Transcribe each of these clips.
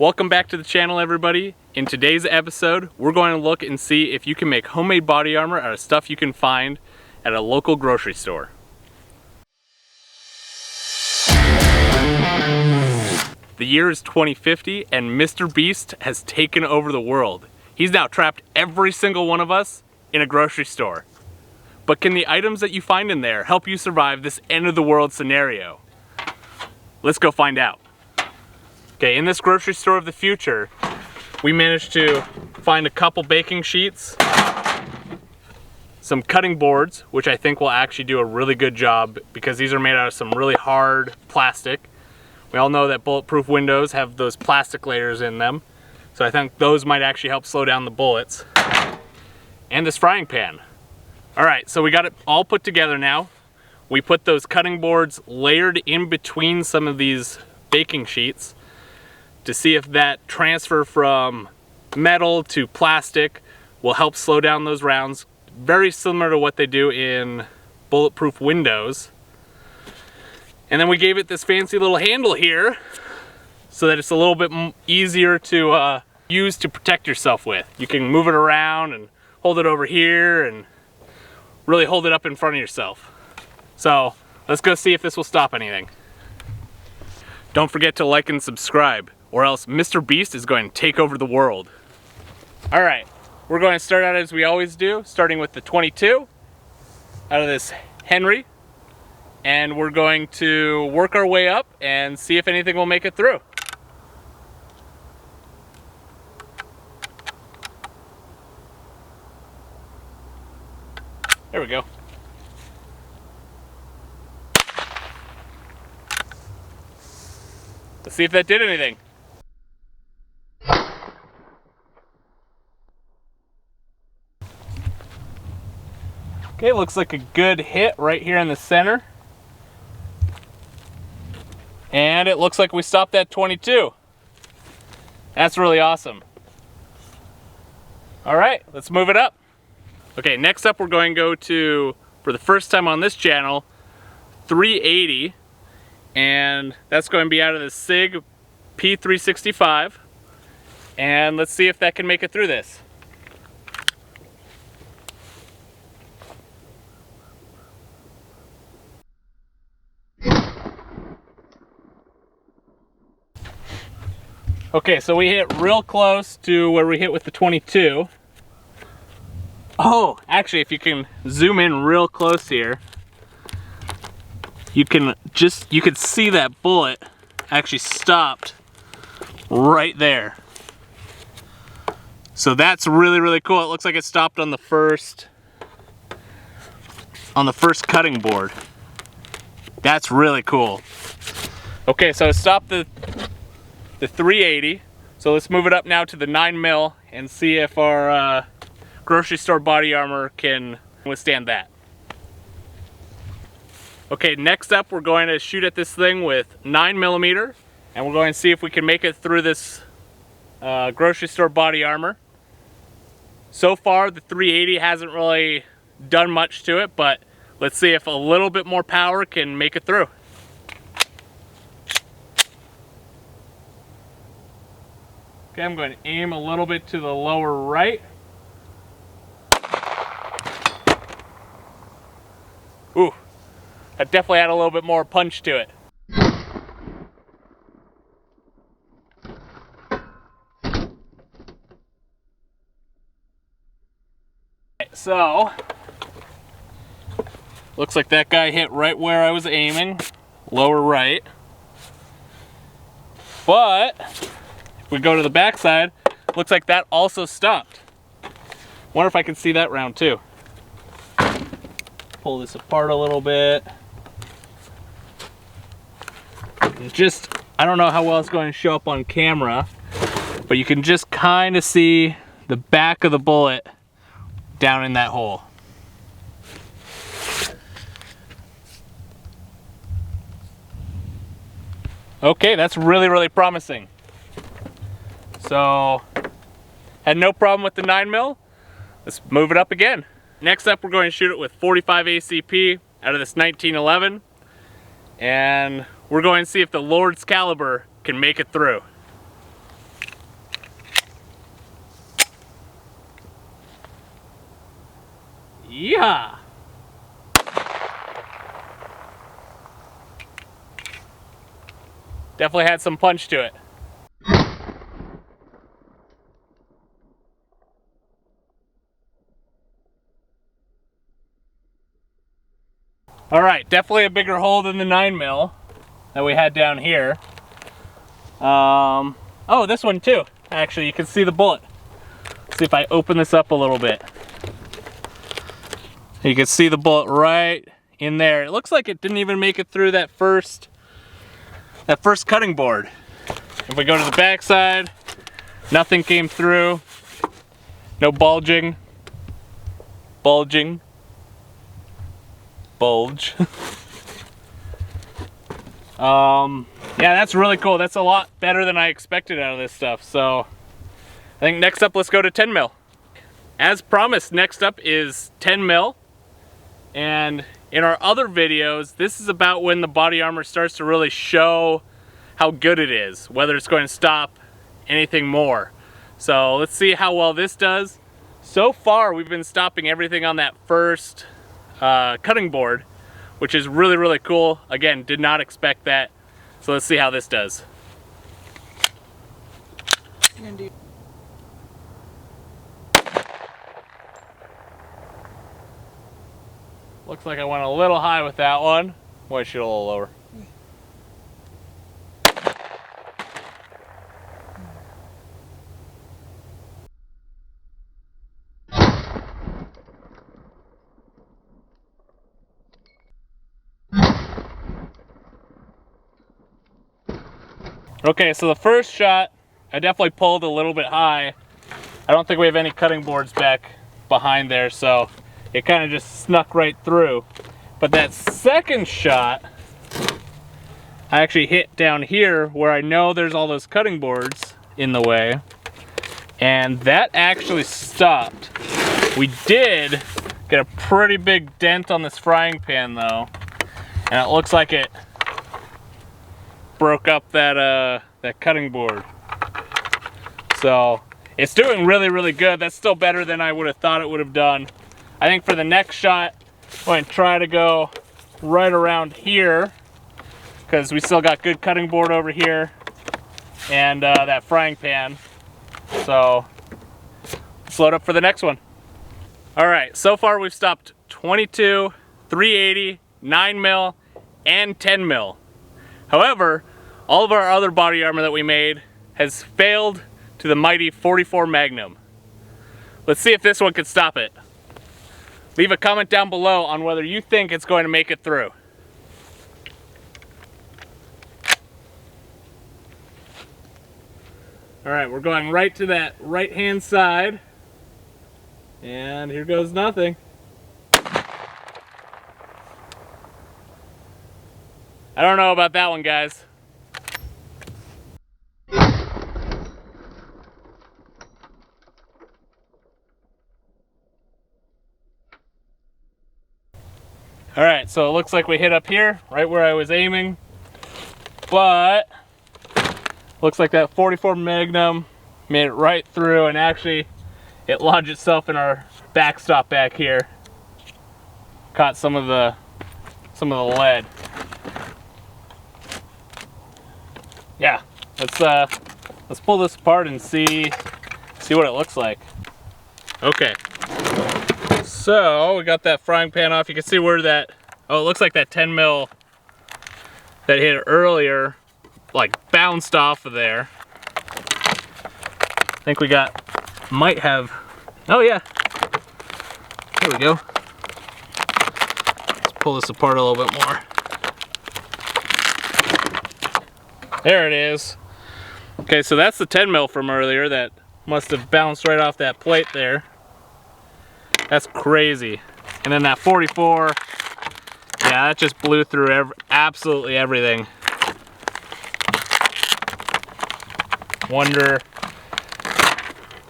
Welcome back to the channel, everybody. In today's episode, we're going to look and see if you can make homemade body armor out of stuff you can find at a local grocery store. The year is 2050 and Mr. Beast has taken over the world. He's now trapped every single one of us in a grocery store. But can the items that you find in there help you survive this end of the world scenario? Let's go find out. Okay, in this grocery store of the future, we managed to find a couple baking sheets, some cutting boards, which I think will actually do a really good job because these are made out of some really hard plastic. We all know that bulletproof windows have those plastic layers in them, so I think those might actually help slow down the bullets. And this frying pan. All right, so we got it all put together now. We put those cutting boards layered in between some of these baking sheets to see if that transfer from metal to plastic will help slow down those rounds. Very similar to what they do in bulletproof windows. And then we gave it this fancy little handle here so that it's a little bit easier to use to protect yourself with. You can move it around and hold it over here and really hold it up in front of yourself. So let's go see if this will stop anything. Don't forget to like and subscribe, or else Mr. Beast is going to take over the world. All right, we're going to start out as we always do, starting with the 22 out of this Henry, and we're going to work our way up and see if anything will make it through. There we go. Let's see if that did anything. Okay, looks like a good hit right here in the center. And it looks like we stopped that 22. That's really awesome. All right, let's move it up. Okay, next up we're going to go to, for the first time on this channel, 380. And that's going to be out of the SIG P365. And let's see if that can make it through this. Okay, so we hit real close to where we hit with the 22. Oh, actually, if you can zoom in real close here, you can see that bullet actually stopped right there. So that's really, really cool. It looks like it stopped on the first cutting board. That's really cool. Okay, so it stopped the 380. So let's move it up now to the 9mm and see if our grocery store body armor can withstand that. Okay, next up we're going to shoot at this thing with 9mm, and we're going to see if we can make it through this grocery store body armor. So far the 380 hasn't really done much to it, but let's see if a little bit more power can make it through. Okay, I'm going to aim a little bit to the lower right. Ooh, that definitely had a little bit more punch to it. So, looks like that guy hit right where I was aiming, lower right. But if we go to the back side, looks like that also stopped. Wonder if I can see that round too. Pull this apart a little bit. Just, I don't know how well it's going to show up on camera, but you can just kind of see the back of the bullet down in that hole. Okay, that's really, really promising. So, had no problem with the 9mm. Let's move it up again. Next up, we're going to shoot it with 45 ACP out of this 1911. And we're going to see if the Lord's caliber can make it through. Yeah. Definitely had some punch to it. All right, definitely a bigger hole than the 9mm that we had down here. Oh, this one too. Actually, you can see the bullet. Let's see if I open this up a little bit. You can see the bullet right in there. It looks like it didn't even make it through that first cutting board. If we go to the back side, nothing came through. No bulging. Bulging. Bulge. Yeah, that's really cool. That's a lot better than I expected out of this stuff. So I think next up, let's go to 10mm. As promised, next up is 10mm. And in our other videos, this is about when the body armor starts to really show how good it is, whether it's going to stop anything more. So let's see how well this does. So far, we've been stopping everything on that first cutting board, which is really, really cool. Again, did not expect that. So let's see how this does. Looks like I went a little high with that one. Boy, I shoot a little lower. Okay, so the first shot, I definitely pulled a little bit high. I don't think we have any cutting boards back behind there, so it kind of just snuck right through. But that second shot, I actually hit down here where I know there's all those cutting boards in the way, and that actually stopped. We did get a pretty big dent on this frying pan though, and it looks like it broke up that cutting board. So it's doing really, really good. That's still better than I would have thought it would have done. I think for the next shot, I'm going to try to go right around here because we still got good cutting board over here and that frying pan. So let's load up for the next one. All right, so far we've stopped 22, 380, 9mm, and 10mm. However, all of our other body armor that we made has failed to the mighty 44 Magnum. Let's see if this one can stop it. Leave a comment down below on whether you think it's going to make it through. All right, we're going right to that right-hand side. And here goes nothing. I don't know about that one, guys. All right, so it looks like we hit up here, right where I was aiming, but looks like that 44 Magnum made it right through, and actually it lodged itself in our backstop back here. Caught some of the lead. Yeah, let's pull this apart and see what it looks like. Okay. So we got that frying pan off. You can see where that, oh, it looks like that 10mm that hit earlier, like bounced off of there. I think we might have, oh yeah. There we go. Let's pull this apart a little bit more. There it is. Okay, so that's the 10mm from earlier that must have bounced right off that plate there. That's crazy. And then that 44, yeah, that just blew through absolutely everything. Wonder,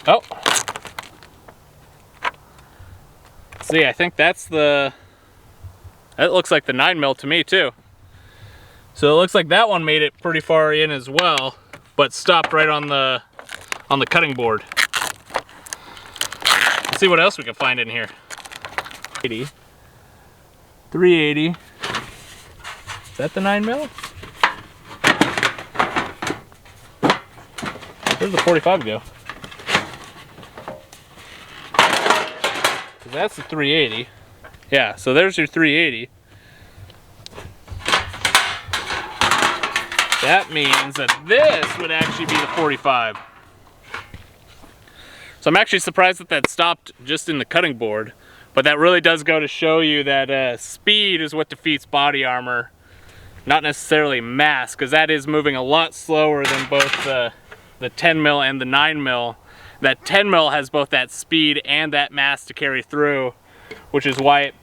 oh. See, I think that's that looks like the 9mm to me too. So it looks like that one made it pretty far in as well, but stopped right on the cutting board. Let's see what else we can find in here. 380. Is that the 9mm? Where's the 45 go? That's the 380. Yeah, so there's your 380. That means that this would actually be the 45. So I'm actually surprised that that stopped just in the cutting board, but that really does go to show you that speed is what defeats body armor, not necessarily mass, because that is moving a lot slower than both the 10mm and the 9mm. That 10mm has both that speed and that mass to carry through, which is why it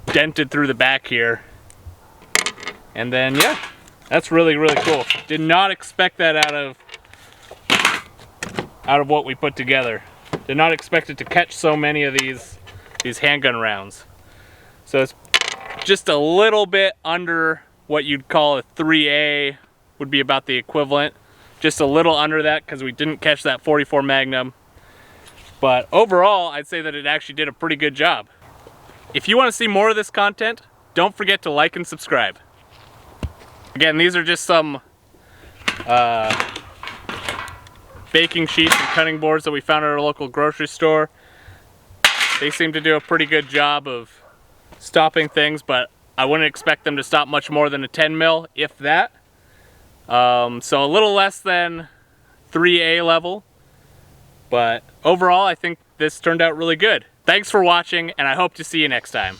dented through the back here. And then, yeah, that's really, really cool. Did not expect that out of what we put together. Did not expect it to catch so many of these handgun rounds. So it's just a little bit under what you'd call a 3A, would be about the equivalent. Just a little under that because we didn't catch that 44 Magnum. But overall, I'd say that it actually did a pretty good job. If you want to see more of this content, don't forget to like and subscribe. Again, these are just some baking sheets and cutting boards that we found at our local grocery store. They seem to do a pretty good job of stopping things, but I wouldn't expect them to stop much more than a 10mm, if that. So a little less than 3A level, but overall I think this turned out really good. Thanks for watching, and I hope to see you next time.